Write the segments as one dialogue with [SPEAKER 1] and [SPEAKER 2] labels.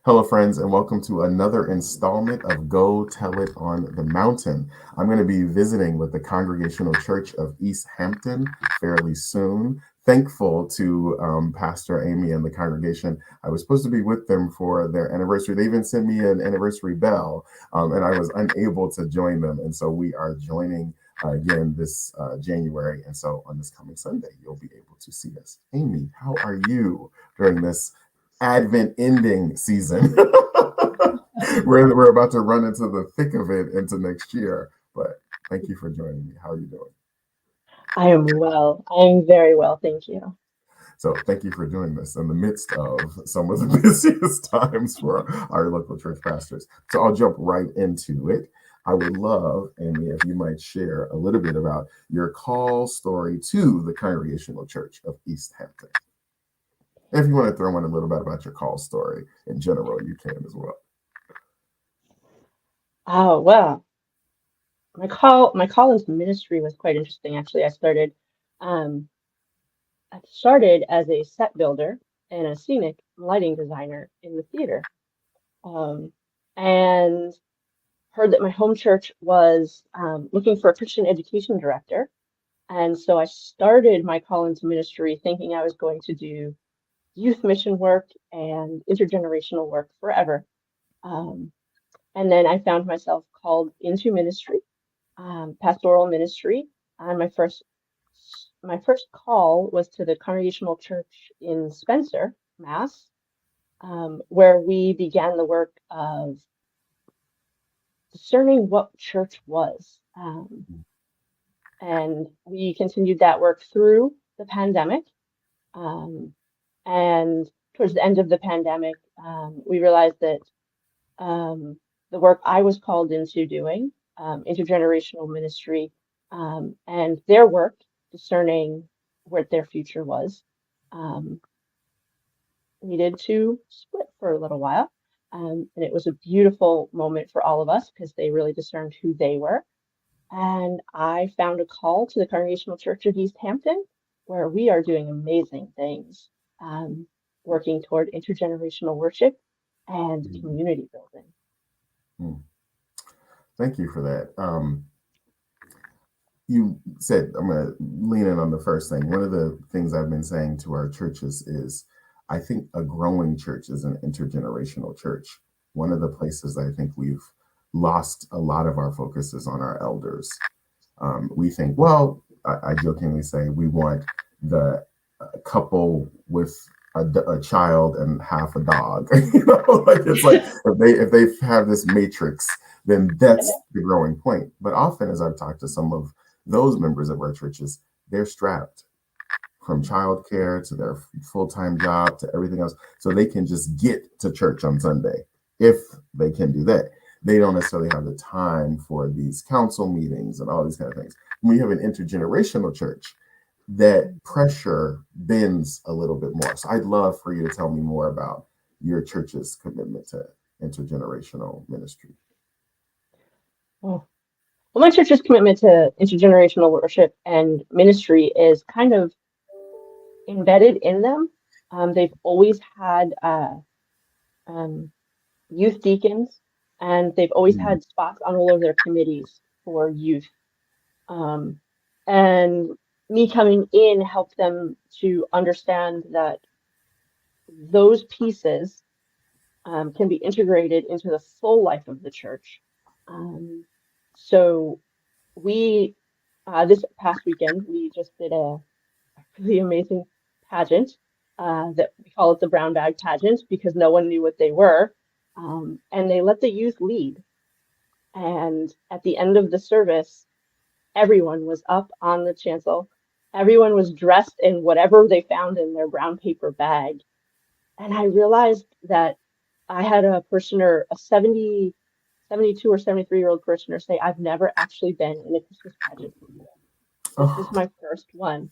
[SPEAKER 1] Hello, friends, and welcome to another installment of Go Tell It on the Mountain. I'm going to be visiting with the Congregational Church of East Hampton fairly soon. Thankful to Pastor Amy and the congregation. I was supposed to be with them for their anniversary. They even sent me an anniversary bell, and I was unable to join them. And so we are joining again this January. And so on this coming Sunday, you'll be able to see us. Amy, how are you during this Advent ending season? we're about to run into the thick of it into next year. But thank you for joining me. How are you doing?
[SPEAKER 2] I am well. I am very well, thank you.
[SPEAKER 1] So thank you for doing this in the midst of some of the busiest times for our local church pastors. So I'll jump right into it. I would love, Amy, if you might share a little bit about your call story to the Congregational Church of East Hampton. If you want to throw in a little bit about your call story in general, you can as well.
[SPEAKER 2] Oh, well, my call into ministry was quite interesting actually. Um I started as a set builder and a scenic lighting designer in the theater. Um and heard that my home church was looking for a Christian education director. And so I started my call into ministry thinking I was going to do youth mission work and intergenerational work forever. Um, And then I found myself called into ministry, pastoral ministry. And my first call was to the Congregational Church in Spencer, Mass, where we began the work of discerning what church was. And we continued that work through the pandemic. Um, and towards the end of the pandemic, we realized that um, the work I was called into doing, intergenerational ministry, and their work discerning what their future was, um, needed to split for a little while. And it was a beautiful moment for all of us because they really discerned who they were. And I found a call to the Congregational Church of East Hampton, where we are doing amazing things, um, working toward intergenerational worship and
[SPEAKER 1] Mm,
[SPEAKER 2] community building.
[SPEAKER 1] mm. Thank you for that. You said, I'm going to lean in on the first thing. One of the things I've been saying to our churches is I think a growing church is an intergenerational church. One of the places I think we've lost a lot of our focus is on our elders. We think, well, I jokingly say we want the couple with a child and half a dog. Like it's like if they have this matrix, then that's the growing point. But often, as I've talked to some of those members of our churches, they're strapped from childcare to their full-time job to everything else, so they can just get to church on Sunday if they can do that. They don't necessarily have the time for these council meetings and all these kind of things. When you have an intergenerational church, that pressure bends a little bit more. So I'd love for you to tell me more about your church's commitment to intergenerational ministry.
[SPEAKER 2] Oh. Well, my church's commitment to intergenerational worship and ministry is kind of embedded in them. They've always had um, youth deacons, and they've always
[SPEAKER 1] Mm,
[SPEAKER 2] had spots on all of their committees for youth. Um, and me coming in helped them to understand that those pieces can be integrated into the full life of the church. Um, so we this past weekend we just did a really amazing pageant that we call it the brown bag pageant because no one knew what they were, and they let the youth lead. And at the end of the service, everyone was up on the chancel. Everyone was dressed in whatever they found in their brown paper bag. And I realized that I had a parishioner, a 72 or 73-year-old parishioner say, I've never actually been in a Christmas pageant before. This is
[SPEAKER 1] oh,
[SPEAKER 2] my first one.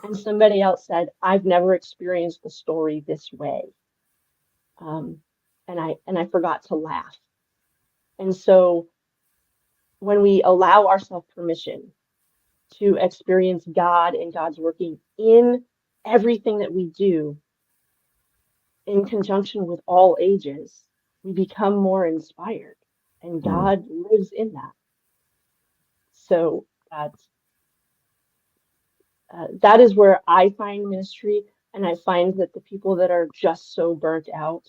[SPEAKER 2] And somebody else said, I've never experienced the story this way. Um, and I forgot to laugh. And so when we allow ourselves permission to experience God and God's working in everything that we do, in conjunction with all ages, we become more inspired, and
[SPEAKER 1] Mm,
[SPEAKER 2] God lives in that. So that is where I find ministry, and I find that the people that are just so burnt out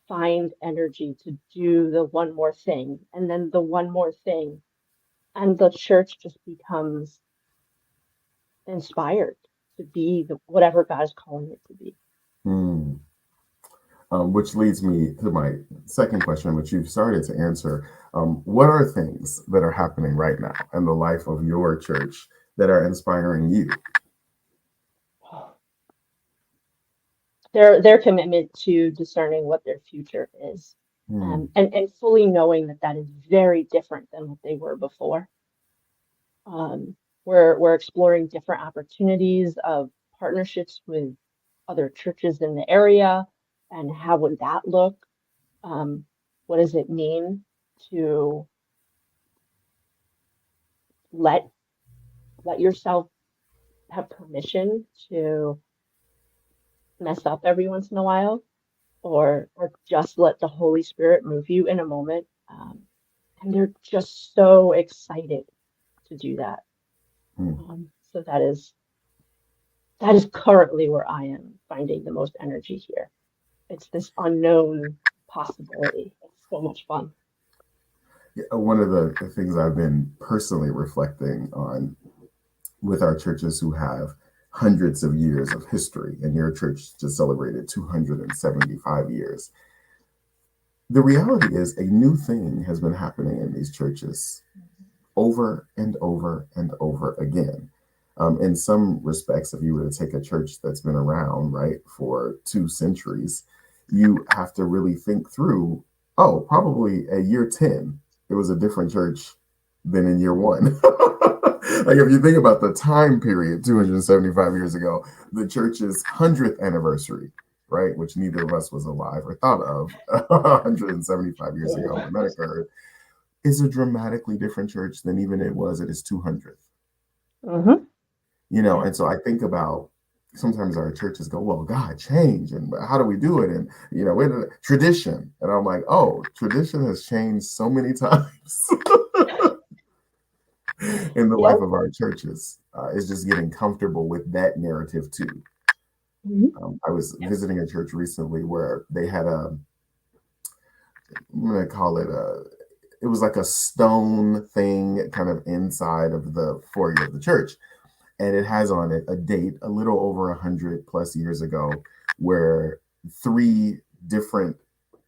[SPEAKER 2] find energy to do the one more thing, and then the one more thing, and the church just becomes inspired to be whatever God is calling it to be.
[SPEAKER 1] mm. Which leads me to my second question, which you've started to answer. What are things that are happening right now in the life of your church that are inspiring you?
[SPEAKER 2] Their commitment to discerning what their future is,
[SPEAKER 1] Mm,
[SPEAKER 2] and fully knowing that that is very different than what they were before. We're exploring different opportunities of partnerships with other churches in the area, and how would that look? Um, what does it mean to let let yourself have permission to mess up every once in a while, or just let the Holy Spirit move you in a moment? And they're just so excited to do that.
[SPEAKER 1] mm.
[SPEAKER 2] So that is currently where I am finding the most energy here. It's this unknown possibility. It's so much fun.
[SPEAKER 1] Yeah, one of the things I've been personally reflecting on with our churches who have hundreds of years of history, and your church just celebrated 275 years. The reality is, a new thing has been happening in these churches over and over and over again. In some respects, if you were to take a church that's been around, right, for 2 centuries, you have to really think through, oh, probably at year 10, it was a different church than in year one. Like, if you think about the time period 275 years ago, the church's 100th anniversary, right, which neither of us was alive or thought of 175 years ago when that occurred, is a dramatically different church than even it was at its 200th.
[SPEAKER 2] Hmm. Yeah.
[SPEAKER 1] And so I think about sometimes our churches go, well, God, change. And how do we do it? And, tradition. And I'm like, oh, tradition has changed so many times in the life
[SPEAKER 2] Yep.
[SPEAKER 1] of our churches. It's just getting comfortable with that narrative too.
[SPEAKER 2] Hmm.
[SPEAKER 1] I was
[SPEAKER 2] Yep.
[SPEAKER 1] visiting a church recently where they had I'm going to call it it was like a stone thing kind of inside of the foyer of the church. And it has on it a date a little over 100+ years ago where 3 different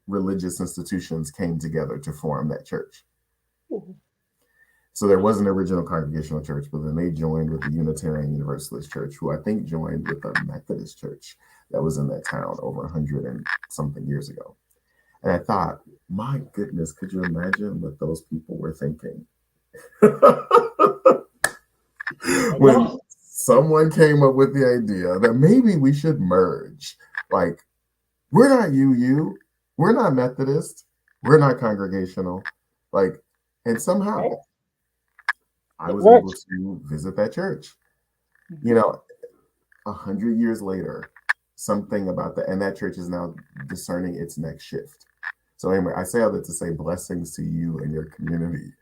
[SPEAKER 1] religious institutions came together to form that church.
[SPEAKER 2] Mhm.
[SPEAKER 1] So there was an original Congregational church, but then they joined with the Unitarian Universalist Church, who I think joined with the Methodist church that was in that town over 100 and something years ago. And I thought, my goodness, could you imagine what those people were thinking? When
[SPEAKER 2] Yeah.
[SPEAKER 1] someone came up with the idea that maybe we should merge. Like, we're not we're not Methodist, we're not Congregational. Like, and
[SPEAKER 2] Right.
[SPEAKER 1] somehow I
[SPEAKER 2] It
[SPEAKER 1] was able
[SPEAKER 2] worked.
[SPEAKER 1] to visit that church. You
[SPEAKER 2] Mhm.
[SPEAKER 1] know, 100 years later, something about that, and that church is now discerning its next shift. So anyway, I say all that to say blessings to you and your community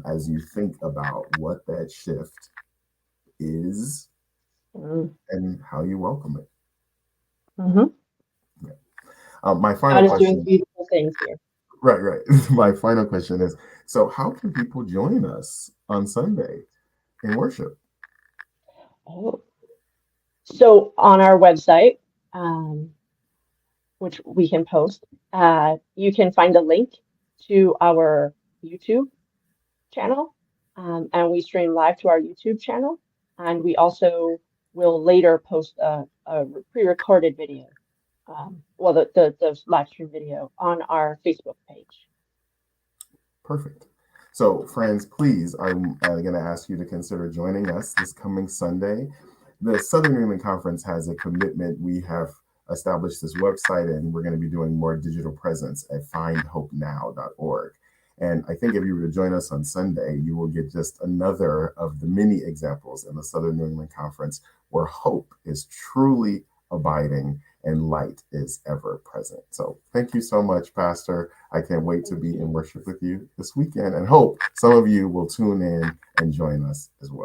[SPEAKER 1] as you think about what that shift is
[SPEAKER 2] Mm.
[SPEAKER 1] and how you welcome it.
[SPEAKER 2] Hmm.
[SPEAKER 1] Yeah. My final
[SPEAKER 2] God is doing
[SPEAKER 1] question,
[SPEAKER 2] beautiful things here.
[SPEAKER 1] right, right. My final question is, so how can people join us on Sunday in worship?
[SPEAKER 2] Oh. So on our website, um, which we can post, you can find a link to our YouTube channel, and we stream live to our YouTube channel, and we also will later post a pre-recorded video, well, the live stream video on our Facebook page.
[SPEAKER 1] Perfect. So, friends, please, I'm going to ask you to consider joining us this coming Sunday. The Southern New England Conference has a commitment. We have established this website, and we're going to be doing more digital presence at findhopenow.org. And I think if you were to join us on Sunday, you will get just another of the many examples in the Southern New England Conference where hope is truly abiding and light is ever present. So thank you so much, Pastor. I can't wait to
[SPEAKER 2] Thank
[SPEAKER 1] be in
[SPEAKER 2] you.
[SPEAKER 1] worship with you this weekend and hope some of you will tune in and join us as well.